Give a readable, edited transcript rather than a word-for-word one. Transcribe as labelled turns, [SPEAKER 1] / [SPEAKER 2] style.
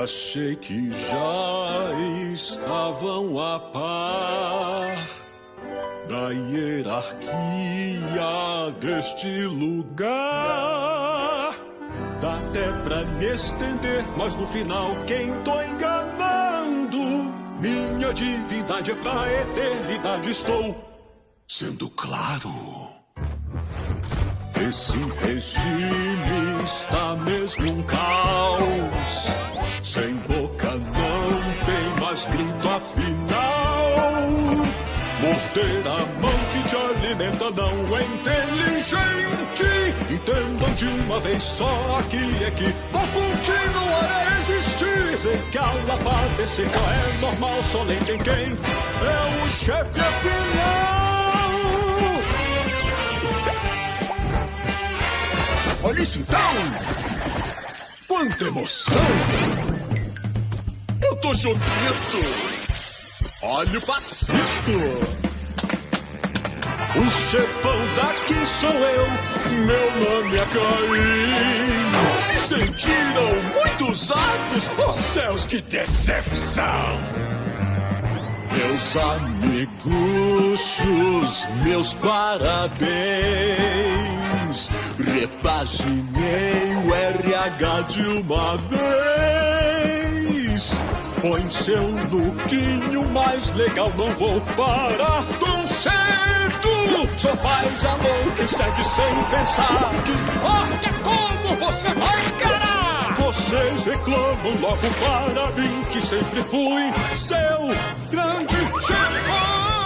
[SPEAKER 1] Achei que já estavam a par da hierarquia deste lugar. Dá até pra me estender, mas no final quem tô enganando? Minha divindade é pra eternidade, estou sendo claro. Esse regime está mesmo um caos. Sem boca não tem mais grito afinal. Morder a mão que te alimenta não é inteligente. Entendam de uma vez só aqui é que vou continuar a existir. Sei que a lavada seca é normal, só lembrem quem é o chefe afinal. Olha isso então! Quanta emoção! Eu tô chocado! Olha o passito! O chefão daqui sou eu, meu nome é Caim. Se sentiram muito usados? Oh céus, que decepção! Meus amiguchos, meus parabéns. Repaginei o RH de uma vez. Põe seu lookinho mais legal, não vou parar tão cedo. Só faz amor quem segue sem pensar. Que importa como você vai encarar. Vocês reclamam logo para mim que sempre fui seu grande chefão.